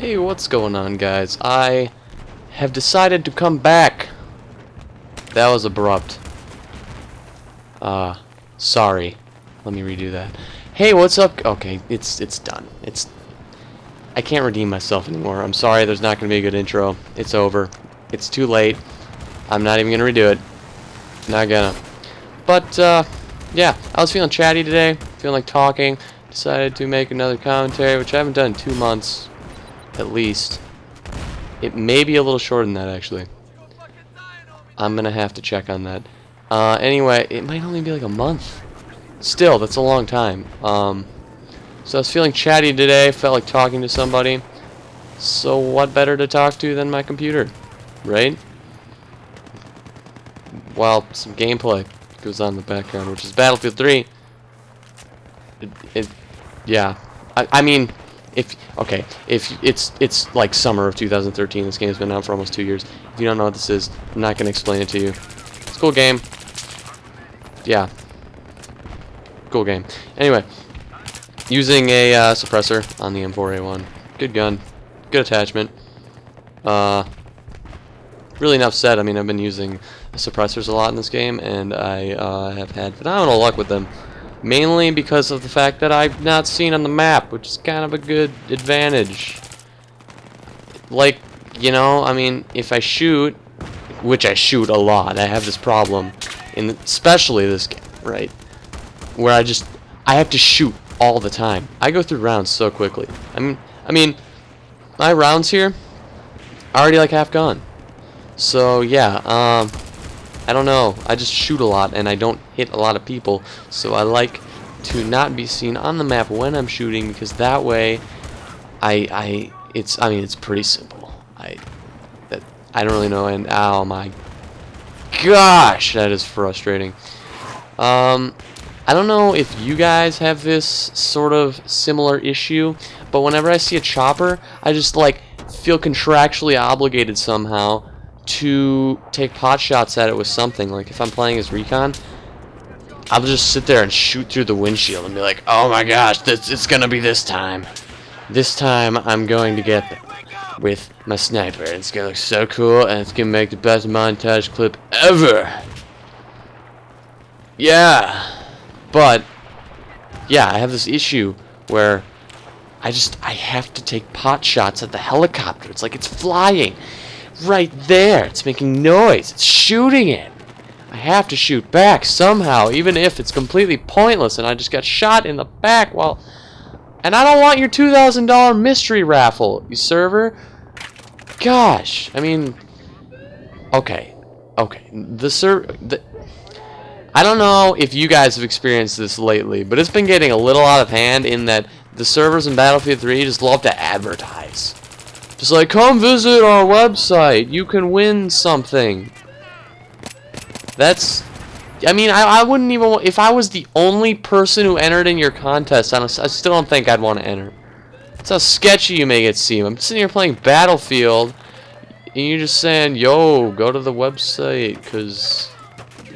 Hey, what's going on, guys? I have decided to come back. That was abrupt. Sorry. Let me redo that. Hey, what's up? Okay, it's done. I can't redeem myself anymore. I'm sorry, there's not gonna be a good intro. It's over. It's too late. I'm not even gonna redo it. Not gonna. But yeah, I was feeling chatty today, feeling like talking. Decided to make another commentary, which I haven't done in 2 months. At least. It may be a little shorter than that, actually. I'm gonna have to check on that. Anyway, it might only be like a month. Still, that's a long time. So I was feeling chatty today, felt like talking to somebody. So what better to talk to than my computer, right? While some gameplay goes on in the background, which is Battlefield 3. Yeah. I mean, if it's like summer of 2013. This game's been out for almost 2 years. If you don't know what this is, I'm not gonna explain it to you. It's a cool game. Yeah. Cool game. Anyway, using a suppressor on the M4A1. Good gun. Good attachment. Really enough said. I mean, I've been using suppressors a lot in this game, and I have had phenomenal luck with them. Mainly because of the fact that I've not seen on the map, which is kind of a good advantage. Like, you know, I mean, if I shoot, which I shoot a lot, I have this problem, especially this game, right? Where I have to shoot all the time. I go through rounds so quickly. I mean, my rounds here are already like half gone. So yeah, I don't know. I just shoot a lot and I don't hit a lot of people. So I like to not be seen on the map when I'm shooting, because that way, it's pretty simple. I don't really know. And oh my gosh, that is frustrating. I don't know if you guys have this sort of similar issue, but whenever I see a chopper, I just like feel contractually obligated somehow to take pot shots at it with something. Like if I'm playing as recon, I'll just sit there and shoot through the windshield and be like, oh my gosh, it's gonna be this time. This time I'm going to get them with my sniper. It's gonna look so cool, and it's gonna make the best montage clip ever. Yeah. But yeah, I have this issue where I have to take pot shots at the helicopter. It's like it's flying right there. It's making noise. It's shooting it. I have to shoot back somehow, even if it's completely pointless and I just got shot in the back while... And I don't want your $2,000 mystery raffle, you server. Gosh, I mean... Okay. I don't know if you guys have experienced this lately, but it's been getting a little out of hand in that the servers in Battlefield 3 just love to advertise. Just like, come visit our website, you can win something. That's... I mean, I wouldn't even... If I was the only person who entered in your contest, I still don't think I'd want to enter. That's how sketchy you make it seem. I'm sitting here playing Battlefield, and you're just saying, yo, go to the website, because...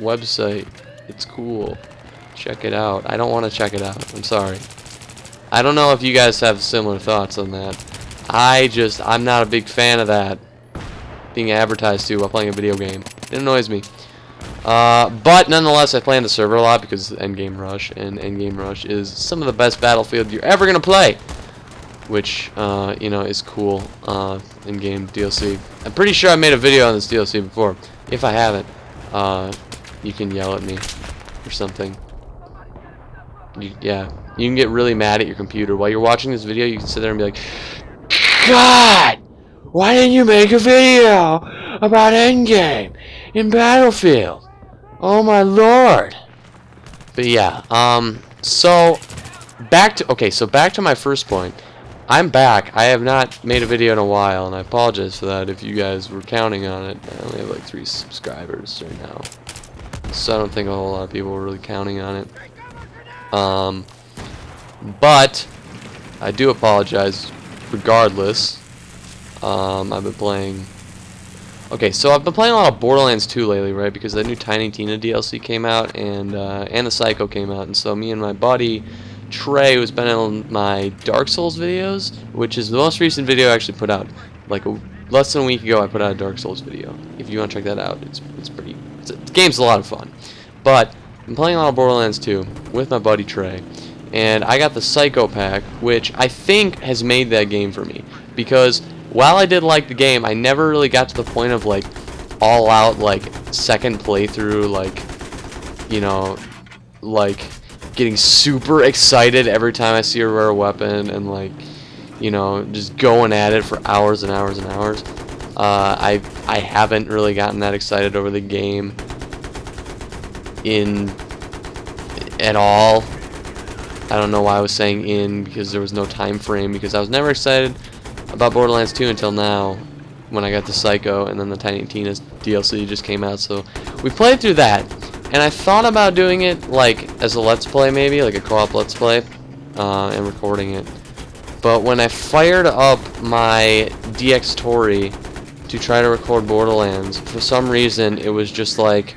Website, it's cool. Check it out. I don't want to check it out. I'm sorry. I don't know if you guys have similar thoughts on that. I'm not a big fan of that being advertised to while playing a video game. It annoys me. But nonetheless, I play on the server a lot because Endgame Rush, and Endgame Rush is some of the best Battlefield you're ever gonna play, which you know, is cool. In-game DLC. I'm pretty sure I made a video on this DLC before. If I haven't, you can yell at me or something. Yeah, you can get really mad at your computer while you're watching this video. You can sit there and be like, God, why didn't you make a video about Endgame in Battlefield? Oh my lord. But yeah, so back to my first point. I'm back. I have not made a video in a while, and I apologize for that if you guys were counting on it. I only have like 3 subscribers right now, so I don't think a whole lot of people were really counting on it. But I do apologize regardless. I've been playing... Okay, so I've been playing a lot of Borderlands 2 lately, right? Because the new Tiny Tina DLC came out, and the Psycho came out, and so me and my buddy Trey, who's been on my Dark Souls videos, which is the most recent video I actually put out. Like less than a week ago, I put out a Dark Souls video. If you want to check that out, the game's a lot of fun. But I'm playing a lot of Borderlands 2 with my buddy Trey, and I got the Psycho pack, which I think has made that game for me. Because while I did like the game, I never really got to the point of like all out like second playthrough, like, you know, like getting super excited every time I see a rare weapon and like, you know, just going at it for hours and hours and hours. I haven't really gotten that excited over the game at all. I don't know why I was saying in, because there was no time frame, because I was never excited about Borderlands 2 until now, when I got the Psycho, and then the Tiny Tina's DLC just came out. So we played through that, and I thought about doing it like as a Let's Play, maybe like a co-op Let's Play, and recording it. But when I fired up my DX Tori to try to record Borderlands, for some reason it was just like,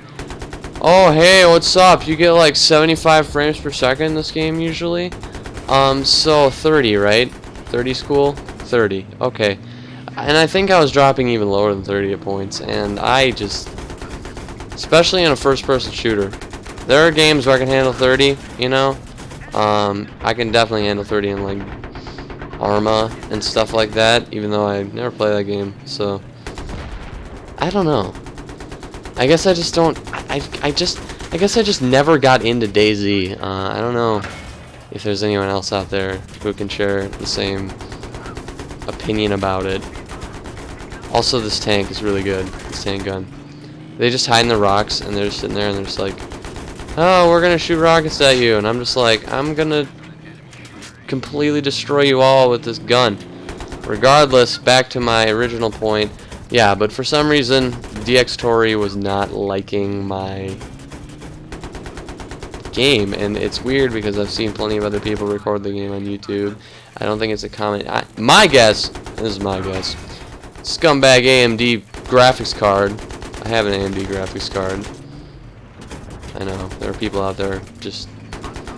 oh hey, what's up? You get like 75 frames per second in this game usually. So 30, right? 30's cool? 30. Okay. And I think I was dropping even lower than 30 at points, and I just, especially in a first-person shooter, there are games where I can handle 30, you know? I can definitely handle 30 in like Arma and stuff like that, even though I never play that game. So I don't know. I guess I just don't. I guess I just never got into DayZ. I don't know if there's anyone else out there who can share the same opinion about it. Also, this tank is really good. This tank gun. They just hide in the rocks, and they're just sitting there, and they're just like, "Oh, we're gonna shoot rockets at you," and I'm just like, "I'm gonna completely destroy you all with this gun." Regardless, back to my original point. Yeah, but for some reason, DX Tori was not liking my game, and it's weird because I've seen plenty of other people record the game on YouTube. I don't think it's a common. My guess, this is my guess, scumbag AMD graphics card. I have an AMD graphics card. I know there are people out there just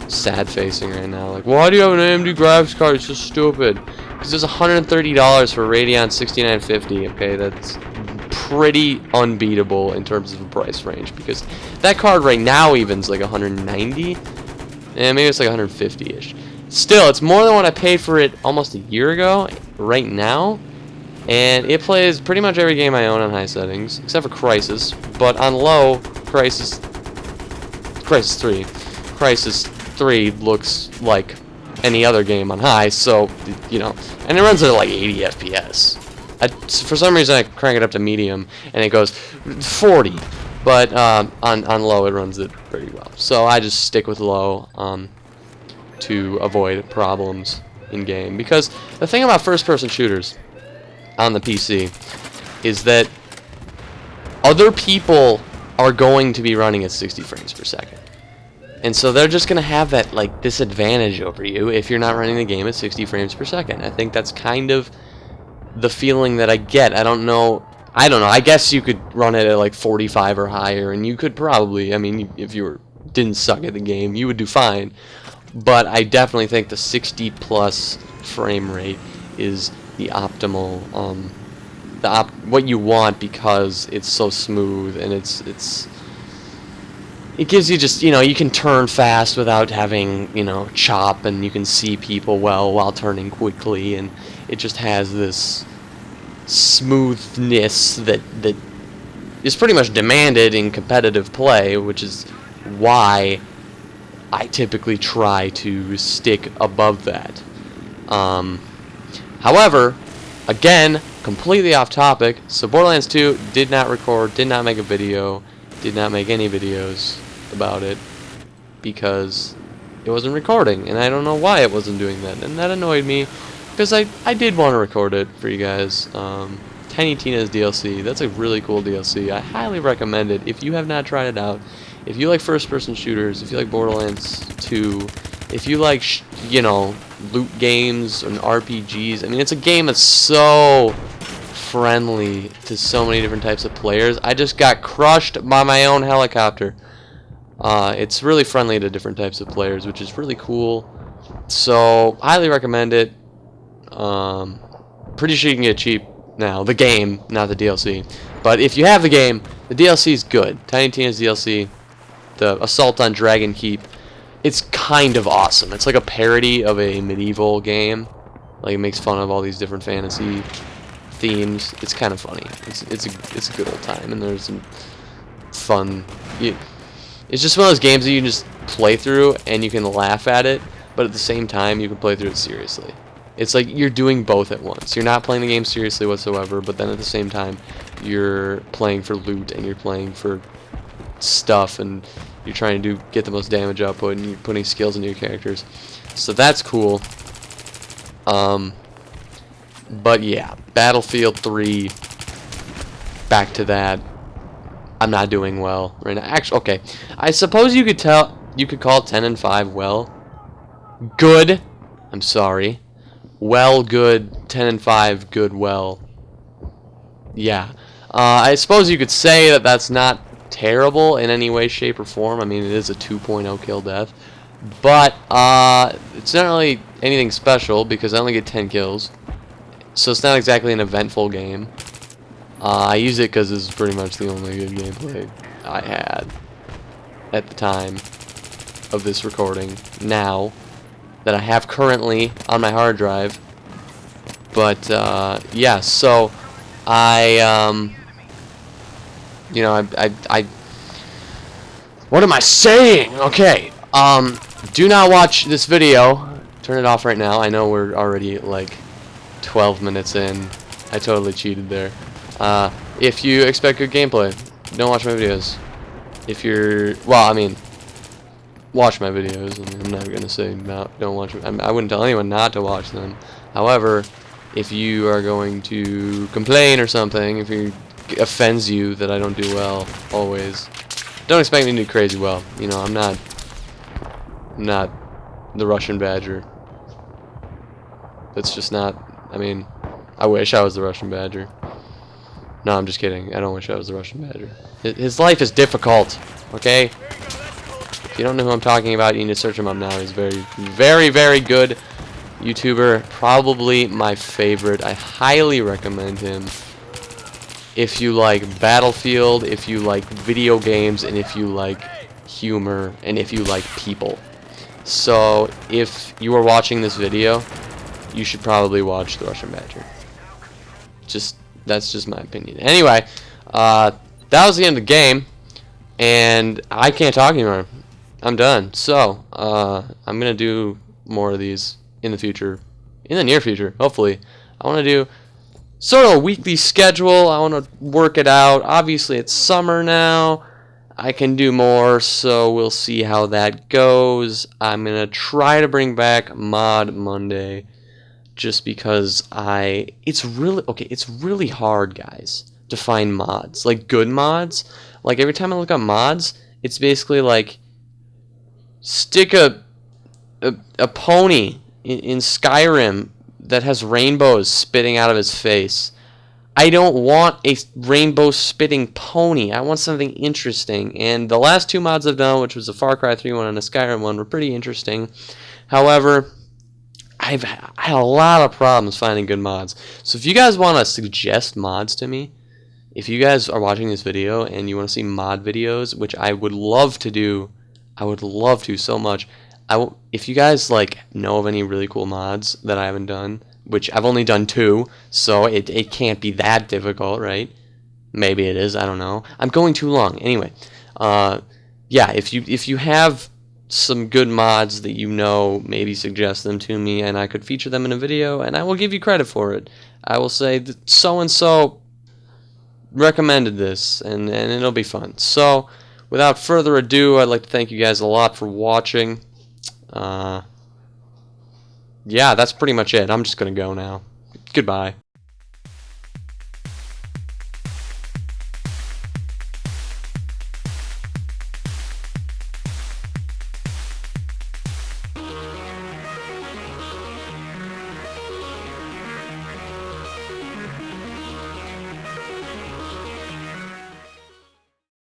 sad facing right now, like, why do you have an AMD graphics card? It's so stupid. Because it's $130 for Radeon 6950. Okay, that's pretty unbeatable in terms of the price range, because that card right now even's like 190, and maybe it's like 150-ish. Still, it's more than what I paid for it almost a year ago right now, and it plays pretty much every game I own on high settings, except for Crisis, but on low, Crisis 3 looks like any other game on high, so, you know, and it runs at like 80 FPS. For some reason I crank it up to medium and it goes 40, but on low it runs it pretty well. So I just stick with low to avoid problems in game, because the thing about first-person shooters on the PC is that other people are going to be running at 60 frames per second. And so they're just going to have that like disadvantage over you if you're not running the game at 60 frames per second. I think that's kind of the feeling that I get. I don't know. I guess you could run it at like 45 or higher, and you could probably, I mean, if you didn't suck at the game, you would do fine. But I definitely think the 60 plus frame rate is the optimal, what you want, because it's so smooth, and it gives you just, you know, you can turn fast without having, you know, chop, and you can see people well while turning quickly, and it just has this smoothness that is pretty much demanded in competitive play, which is why I typically try to stick above that. However, again, completely off topic, so Borderlands 2 did not record, did not make a video, did not make any videos about it, because it wasn't recording, and I don't know why it wasn't doing that, and that annoyed me, because I did want to record it for you guys. Tiny Tina's DLC, that's a really cool DLC. I highly recommend it if you have not tried it out. If you like first-person shooters, if you like Borderlands 2, if you like, you know, loot games and RPGs, I mean, it's a game that's so friendly to so many different types of players. I just got crushed by my own helicopter. It's really friendly to different types of players, which is really cool. So, highly recommend it. Pretty sure you can get it cheap now. The game, not the DLC. But if you have the game, the DLC is good. Tiny Tina's DLC, the Assault on Dragon Keep, it's kind of awesome. It's like a parody of a medieval game. Like, it makes fun of all these different fantasy themes. It's kind of funny. It's a good old time, and there's some fun. It's just one of those games that you can just play through and you can laugh at it, but at the same time you can play through it seriously. It's like you're doing both at once. You're not playing the game seriously whatsoever, but then at the same time you're playing for loot and you're playing for stuff and you're trying to get the most damage output and you're putting skills into your characters. So that's cool. But yeah, Battlefield 3, back to that. I'm not doing well right now. Actually, okay. I suppose you could call 10 and 5 well. Good. I'm sorry. Well, good. 10 and 5, good, well. Yeah. I suppose you could say that that's not terrible in any way, shape, or form. I mean, it is a 2.0 kill death. But it's not really anything special because I only get 10 kills. So it's not exactly an eventful game. I use it because this is pretty much the only good gameplay I had at the time of this recording. Now that I have currently on my hard drive. But yeah, so I you know, I what am I saying? Okay. Do not watch this video. Turn it off right now. I know we're already like 12 minutes in. I totally cheated there. If you expect good gameplay, don't watch my videos. If you're, well, I mean, watch my videos. I mean, I'm never gonna say don't watch them. I wouldn't tell anyone not to watch them. However, if you are going to complain or something, if it offends you that I don't do well, always, don't expect me to do crazy well. You know, I'm not the Russian Badger. That's just not. I mean, I wish I was the Russian Badger. No, I'm just kidding. I don't wish I was the Russian Badger. His life is difficult, okay? If you don't know who I'm talking about, you need to search him up now. He's very, very, very good YouTuber. Probably my favorite. I highly recommend him. If you like Battlefield, if you like video games, and if you like humor, and if you like people. So, if you are watching this video, you should probably watch the Russian Badger. That's just my opinion. Anyway, that was the end of the game, and I can't talk anymore. I'm done. So, I'm gonna do more of these in the future, in the near future, hopefully. I want to do sort of a weekly schedule. I want to work it out. Obviously, it's summer now. I can do more, so we'll see how that goes. I'm gonna try to bring back Mod Monday. Just because it's really hard, guys, to find mods, like good mods. Like every time I look up mods, it's basically like stick a pony in Skyrim that has rainbows spitting out of his face. I don't want a rainbow spitting pony. I want something interesting. And the last two mods I've done, which was a Far Cry 3 one and a Skyrim one, were pretty interesting. However, I've had a lot of problems finding good mods. So if you guys want to suggest mods to me, if you guys are watching this video and you want to see mod videos, which I would love to do, I would love to so much. If you guys like know of any really cool mods that I haven't done, which I've only done 2, so it can't be that difficult, right? Maybe it is, I don't know. I'm going too long. Anyway, yeah, if you have some good mods that you know, maybe suggest them to me and I could feature them in a video and I will give you credit for it. I will say that so and so recommended this and it'll be fun. So without further ado, I'd like to thank you guys a lot for watching. Yeah, that's pretty much it. I'm just gonna go now. Goodbye.